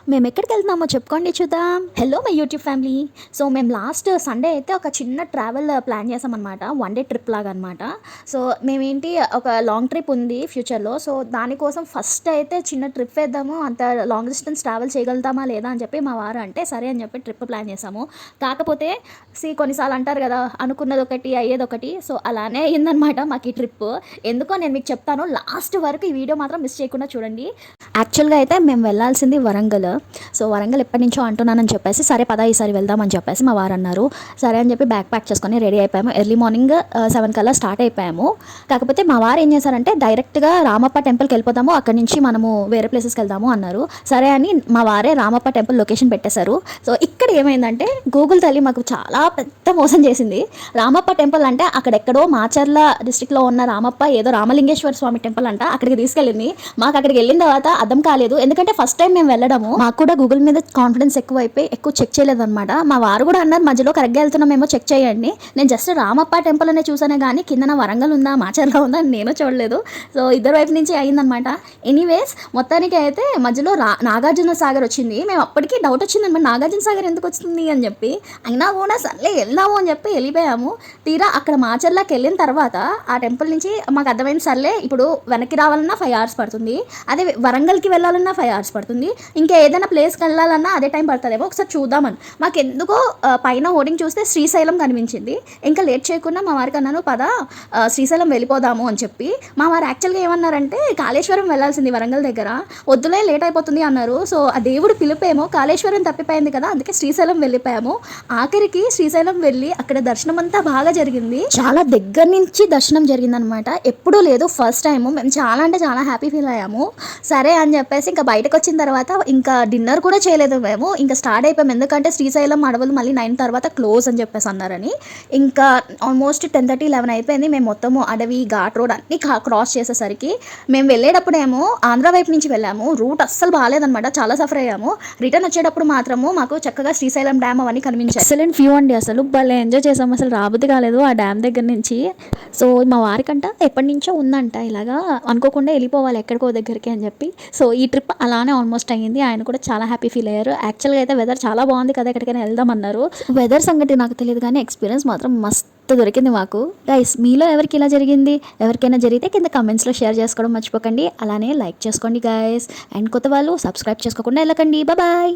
మేము ఎక్కడికి వెళ్తున్నామో చెప్పుకోండి చూద్దాం. Hello my YouTube family. So మేము లాస్ట్ సండే అయితే ఒక చిన్న ట్రావెల్ ప్లాన్ చేసామన్నమాట. వన్ డే ట్రిప్ లాగా అనమాట. సో మేమేంటి ఒక లాంగ్ ట్రిప్ ఉంది ఫ్యూచర్లో. సో దానికోసం ఫస్ట్ అయితే చిన్న ట్రిప్ వేద్దాము, అంత లాంగ్ డిస్టెన్స్ ట్రావెల్ చేయగలుగుతామా లేదా అని చెప్పి మా వారు అంటే సరే అని చెప్పి ట్రిప్ ప్లాన్ చేసాము. కాకపోతే కొన్నిసార్లు అంటారు కదా, అనుకున్నది ఒకటి అయ్యేది ఒకటి. సో అలానే అయిందనమాట మాకు ఈ ట్రిప్. ఎందుకో నేను మీకు చెప్తాను, లాస్ట్ వరకు ఈ వీడియో మాత్రం మిస్ చేయకుండా చూడండి. యాక్చువల్గా అయితే మేము వెళ్ళాల్సింది వరంగల్. సో వరంగల్ ఎప్పటి నుంచో అంటున్నానని చెప్పేసి సరే పద ఈసారి వెళ్దామని చెప్పేసి మా వారు అన్నారు. సరే అని చెప్పి బ్యాగ్ ప్యాక్ చేసుకొని రెడీ అయిపోయాము. ఎర్లీ మార్నింగ్ 7 కల్లా స్టార్ట్ అయిపోయాము. కాకపోతే మా వారు ఏం చేశారంటే డైరెక్ట్గా రామప్ప టెంపుల్కి వెళ్ళిపోతాము, అక్కడి నుంచి మనము వేరే ప్లేసెస్కి వెళ్దాము అన్నారు. సరే అని మా వారే రామప్ప టెంపుల్ లొకేషన్ పెట్టేశారు. సో ఇక్కడ ఏమైందంటే గూగుల్ తల్లి మాకు చాలా పెద్ద మోసం చేసింది. రామప్ప టెంపుల్ అంటే అక్కడెక్కడో మాచర్ల డిస్ట్రిక్ట్లో ఉన్న రామప్ప ఏదో రామలింగేశ్వర స్వామి టెంపుల్ అంట, అక్కడికి తీసుకెళ్ళింది. మాకు అక్కడికి వెళ్ళిన తర్వాత అర్థం కాలేదు, ఎందుకంటే ఫస్ట్ టైం మేము వెళ్ళడము. మాకు కూడా గూగుల్ మీద కాన్ఫిడెన్స్ ఎక్కువ అయిపోయి ఎక్కువ చెక్ చేయలేదు అనమాట. మా వారు కూడా అన్నారు మధ్యలో కరెక్ట్గా వెళ్తున్నామేమో చెక్ చేయండి. నేను జస్ట్ రామప్ప టెంపుల్ అనే చూసానే కానీ కిందన వరంగల్ ఉందా మాచర్లో ఉందా నేను చూడలేదు. సో ఇద్దరు వైపు నుంచి అయిందనమాట. ఎనీవేస్ మొత్తానికి అయితే మధ్యలో నాగార్జున సాగర్ వచ్చింది. మేము అప్పటికీ డౌట్ వచ్చిందనమాట, నాగార్జున సాగర్ ఎందుకు వచ్చింది అని చెప్పి. అయినా కూడా సర్లే వెళ్దాము అని చెప్పి వెళ్ళిపోయాము. తీరా అక్కడ మాచర్లోకి వెళ్ళిన తర్వాత ఆ టెంపుల్ నుంచి మాకు అర్థమైంది, సర్లే ఇప్పుడు వెనక్కి రావాలన్నా 5 hours పడుతుంది, అదే వరంగల్కి వెళ్ళాలన్నా 5 hours పడుతుంది, ఇంకా ఏదైనా ప్లేస్కి వెళ్ళాలన్నా అదే టైం పడుతుందేమో, ఒకసారి చూద్దామని. మాకు ఎందుకో పైన హోర్డింగ్ చూస్తే శ్రీశైలం కనిపించింది. ఇంకా లేట్ చేయకుండా మా వారికి అన్నాను పద శ్రీశైలం వెళ్ళిపోదాము అని చెప్పి. మా వారు యాక్చువల్గా ఏమన్నారంటే కాళేశ్వరం వెళ్ళాల్సింది వరంగల్ దగ్గర, వద్దులే లేట్ అయిపోతుంది అన్నారు. సో ఆ దేవుడు పిలిపేమో కాళేశ్వరం తప్పిపోయింది కదా, అందుకే శ్రీశైలం వెళ్ళిపోయాము. ఆఖరికి శ్రీశైలం వెళ్ళి అక్కడ దర్శనం అంతా బాగా జరిగింది. చాలా దగ్గర నుంచి దర్శనం జరిగిందనమాట, ఎప్పుడూ లేదు, ఫస్ట్ టైము. మేము చాలా అంటే చాలా హ్యాపీ ఫీల్ అయ్యాము. సరే అని చెప్పేసి ఇంకా బయటకు వచ్చిన తర్వాత ఇంకా డిన్నర్ కూడా చేయలేదు మేము, ఇంకా స్టార్ట్ అయిపోయాము. ఎందుకంటే శ్రీశైలం అడవులు మళ్ళీ 9 తర్వాత క్లోజ్ అని చెప్పేసి అన్నారని. ఇంకా ఆల్మోస్ట్ 10:30, 11 అయిపోయింది. మేము మొత్తము అడవి ఘాట్ రోడ్ అన్నీ క్రాస్ చేసేసరికి మేము వెళ్ళేటప్పుడేమో ఆంధ్ర వైపు నుంచి వెళ్ళాము. రూట్ అస్సలు బాగాలేదనమాట, చాలా సఫర్ అయ్యాము. రిటర్న్ వచ్చేటప్పుడు మాత్రము మాకు చక్కగా శ్రీశైలం డ్యామ్ అవన్నీ కనిపించాయి. ఎక్సలెంట్ వ్యూ అండి, అసలు భలే ఎంజాయ్ చేసాము. అసలు రాబుద్ది కాలేదు ఆ డ్యామ్ దగ్గర నుంచి. సో మా వారికంట ఎప్పటి నుంచో ఉందంట ఇలాగా అనుకోకుండా వెళ్ళిపోవాలి ఎక్కడికో దగ్గరికి అని చెప్పి. సో ఈ ట్రిప్ అలానే ఆల్మోస్ట్ అయ్యింది. ఆయన కూడా చాలా హ్యాపీ ఫీల్ అయ్యారు. యాక్చువల్గా అయితే వెదర్ చాలా బాగుంది కదా, ఎక్కడికైనా వెళ్దామన్నారు. వెదర్ సంగతి నాకు తెలియదు కానీ ఎక్స్పీరియన్స్ మాత్రం మస్తు దొరికింది మాకు. గైస్ మీలో ఎవరికి ఇలా జరిగింది, ఎవరికైనా జరిగితే కింద కమెంట్స్లో షేర్ చేసుకోవడం మర్చిపోకండి. అలానే లైక్ చేసుకోండి గైస్, అండ్ కొత్త వాళ్ళు సబ్స్క్రైబ్ చేసుకోకుండా వెళ్ళకండి. బాయ్.